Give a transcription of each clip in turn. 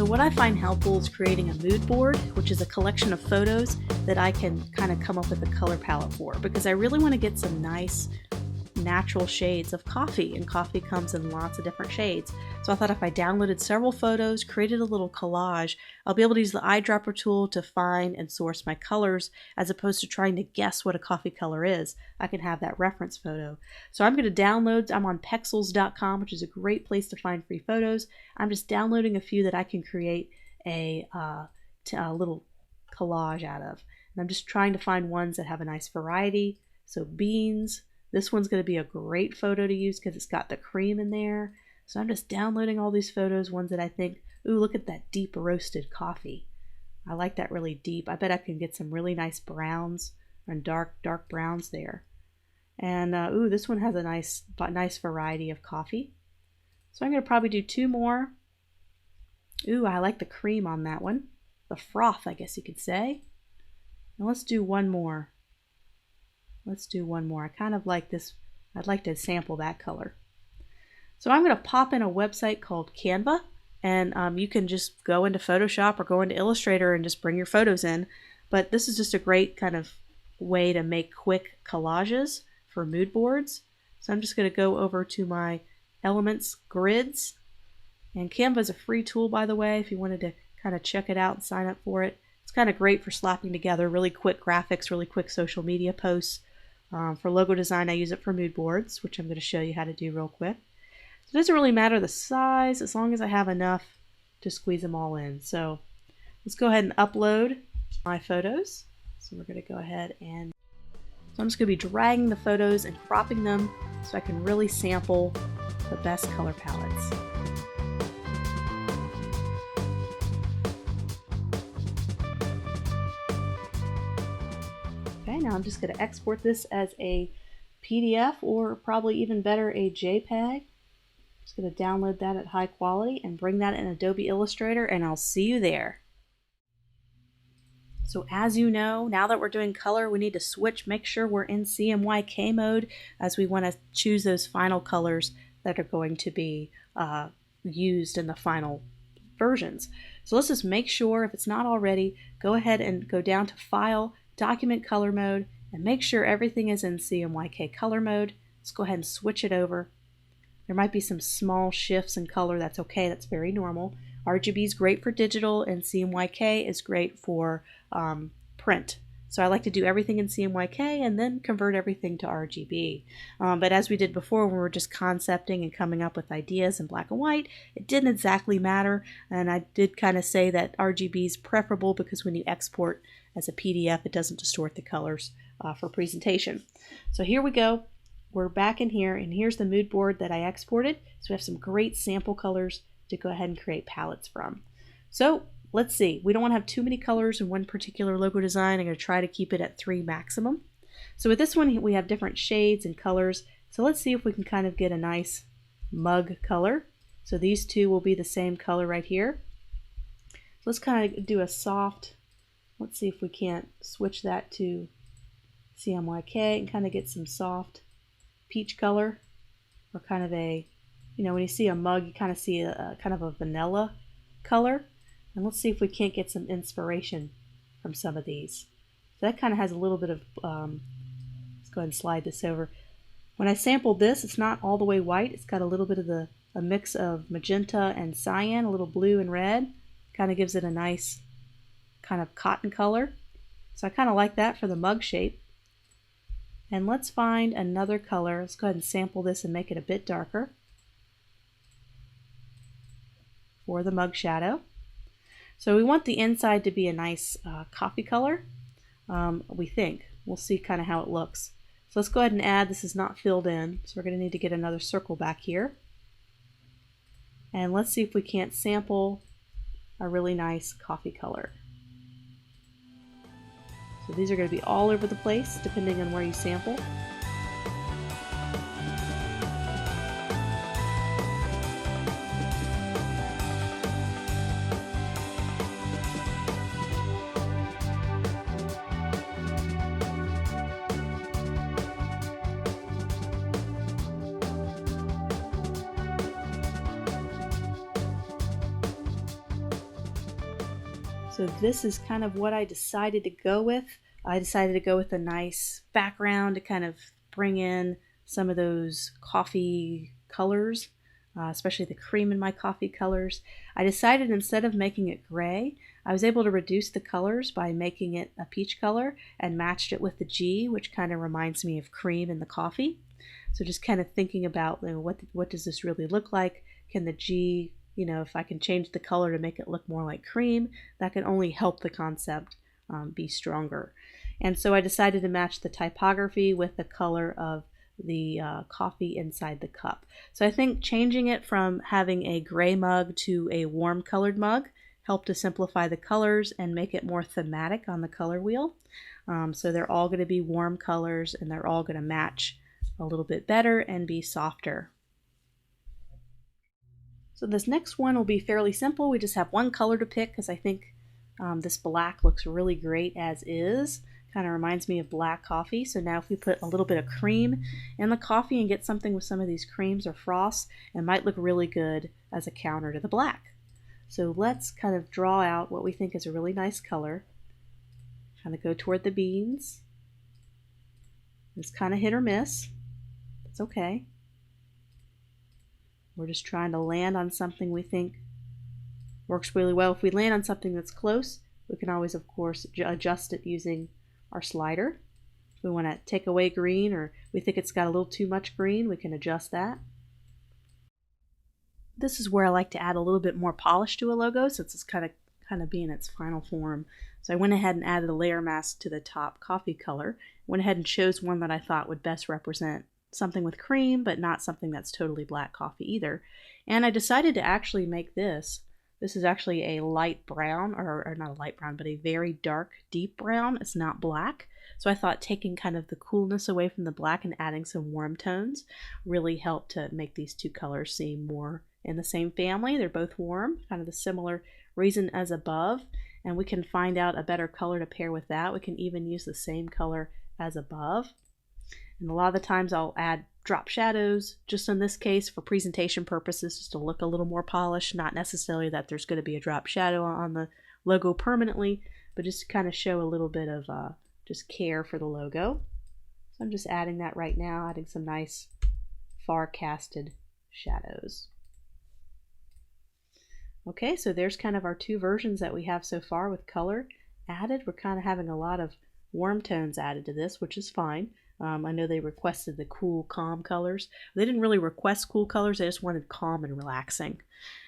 So what I find helpful is creating a mood board, which is a collection of photos that I can kind of come up with a color palette for, because I really want to get some nice natural shades of coffee, and coffee comes in lots of different shades. So I thought if I downloaded several photos, created a little collage, I'll be able to use the eyedropper tool to find and source my colors, as opposed to trying to guess what a coffee color is. I can have that reference photo. So I'm going to download, I'm on pexels.com, which is a great place to find free photos. I'm just downloading a few that I can create a little collage out of. And I'm just trying to find ones that have a nice variety. So beans. This one's going to be a great photo to use because it's got the cream in there. So I'm just downloading all these photos, ones that I think, ooh, look at that deep roasted coffee. I like that really deep. I bet I can get some really nice browns and dark browns there. And ooh, this one has a nice variety of coffee. So I'm going to probably do 2 more. Ooh, I like the cream on that one. The froth, I guess you could say. And let's do 1 more. Let's do 1 more. I kind of like this. I'd like to sample that color. So I'm going to pop in a website called Canva, and you can just go into Photoshop or go into Illustrator and just bring your photos in. But this is just a great kind of way to make quick collages for mood boards. So I'm just going to go over to my Elements Grids. And Canva is a free tool, by the way, if you wanted to kind of check it out and sign up for it. It's kind of great for slapping together really quick graphics, really quick social media posts. For logo design, I use it for mood boards, which I'm going to show you how to do real quick. So it doesn't really matter the size as long as I have enough to squeeze them all in. So let's go ahead and upload my photos. So we're going to go ahead and so I'm just going to be dragging the photos and cropping them so I can really sample the best color palettes. Okay, now I'm just going to export this as a PDF, or probably even better, a JPEG. I'm just going to download that at high quality and bring that in Adobe Illustrator, and I'll see you there. So as you know, now that we're doing color, we need to switch, make sure we're in CMYK mode, as we want to choose those final colors that are going to be used in the final versions. So let's just make sure, if it's not already, go ahead and go down to File, Document Color Mode, and make sure everything is in CMYK color mode. Let's go ahead and switch it over. There might be some small shifts in color. That's okay. That's very normal. RGB is great for digital, and CMYK is great for print. So I like to do everything in CMYK and then convert everything to RGB. But as we did before, when we were just concepting and coming up with ideas in black and white, it didn't exactly matter. And I did kind of say that RGB is preferable because when you export as a PDF, it doesn't distort the colors for presentation. So here we go. We're back in here, and here's the mood board that I exported. So we have some great sample colors to go ahead and create palettes from. So let's see. We don't want to have too many colors in one particular logo design. I'm going to try to keep it at 3 maximum. So with this one, we have different shades and colors. So let's see if we can kind of get a nice mug color. So these two will be the same color right here. So let's kind of do a soft, let's see if we can't switch that to CMYK and kind of get some soft peach color, or kind of a, you know, when you see a mug, you kind of see a kind of a vanilla color. And let's see if we can't get some inspiration from some of these. So that kind of has a little bit of, let's go ahead and slide this over. When I sampled this, it's not all the way white. It's got a little bit of a mix of magenta and cyan, a little blue and red. Kind of gives it a nice kind of cotton color. So I kind of like that for the mug shape. And let's find another color. Let's go ahead and sample this and make it a bit darker for the mug shadow. So we want the inside to be a nice coffee color, we think. We'll see kind of how it looks. So let's go ahead and add, this is not filled in, so we're going to need to get another circle back here. And let's see if we can't sample a really nice coffee color. So these are going to be all over the place depending on where you sample. So this is kind of what I decided to go with. I decided to go with a nice background to kind of bring in some of those coffee colors, especially the cream in my coffee colors. I decided instead of making it gray, I was able to reduce the colors by making it a peach color and matched it with the G, which kind of reminds me of cream in the coffee. So just kind of thinking about, you know, what does this really look like? Can the G, you know, if I can change the color to make it look more like cream, that can only help the concept be stronger. And so I decided to match the typography with the color of the coffee inside the cup. So I think changing it from having a gray mug to a warm colored mug helped to simplify the colors and make it more thematic on the color wheel. So they're all going to be warm colors and they're all going to match a little bit better and be softer. So this next one will be fairly simple. We just have one color to pick because I think this black looks really great as is. Kind of reminds me of black coffee. So now if we put a little bit of cream in the coffee and get something with some of these creams or frosts, it might look really good as a counter to the black. So let's kind of draw out what we think is a really nice color. Kind of go toward the beans. It's kind of hit or miss. It's okay. We're just trying to land on something we think works really well. If we land on something that's close, we can always, of course, adjust it using our slider. If we want to take away green or we think it's got a little too much green, we can adjust that. This is where I like to add a little bit more polish to a logo since it's kind of be in its final form. So I went ahead and added a layer mask to the top coffee color. Went ahead and chose one that I thought would best represent something with cream, but not something that's totally black coffee either. And I decided to actually make this. This is actually a light brown, or not a light brown, but a very dark, deep brown. It's not black. So I thought taking kind of the coolness away from the black and adding some warm tones really helped to make these two colors seem more in the same family. They're both warm, kind of the similar reason as above. And we can find out a better color to pair with that. We can even use the same color as above. And a lot of the times I'll add drop shadows, just in this case for presentation purposes, just to look a little more polished, not necessarily that there's going to be a drop shadow on the logo permanently, but just to kind of show a little bit of just care for the logo. So I'm just adding that right now, adding some nice far casted shadows. Okay, so there's kind of our two versions that we have so far with color added. We're kind of having a lot of warm tones added to this, which is fine. I know they requested the cool, calm colors. They didn't really request cool colors, they just wanted calm and relaxing.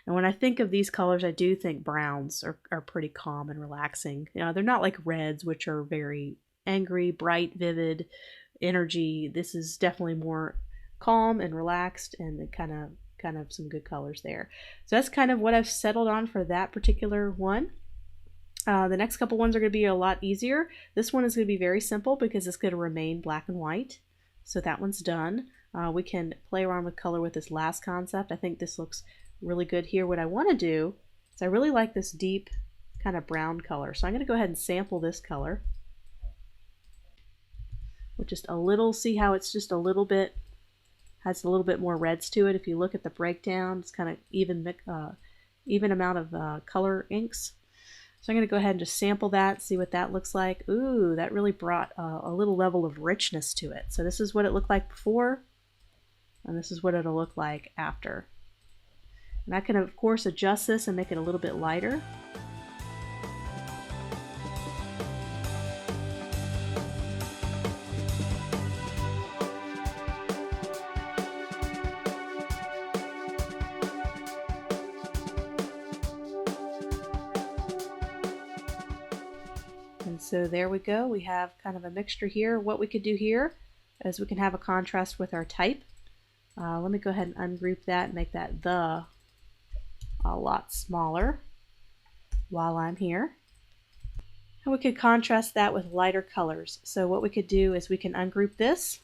And when I think of these colors, I do think browns are pretty calm and relaxing. You know, they're not like reds, which are very angry, bright, vivid, energy. This is definitely more calm and relaxed and kind of some good colors there. So that's kind of what I've settled on for that particular one. The next couple ones are going to be a lot easier. This one is going to be very simple because it's going to remain black and white. So that one's done. We can play around with color with this last concept. I think this looks really good here. What I want to do is I really like this deep kind of brown color. So I'm going to go ahead and sample this color with just a little, see how it's just a little bit, has a little bit more reds to it. If you look at the breakdown, it's kind of even amount of color inks. So I'm going to go ahead and just sample that, see what that looks like. Ooh, that really brought a little level of richness to it. So this is what it looked like before, and this is what it'll look like after. And I can, of course, adjust this and make it a little bit lighter. And so there we go. We have kind of a mixture here. What we could do here is we can have a contrast with our type. Let me go ahead and ungroup that and make that the a lot smaller while I'm here. And we could contrast that with lighter colors. So what we could do is we can ungroup this.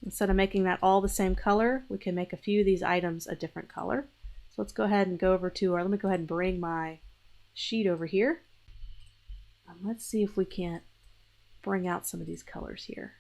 Instead of making that all the same color, we can make a few of these items a different color. So let's go ahead and go over to, or let me go ahead and bring my sheet over here. Let's see if we can't bring out some of these colors here.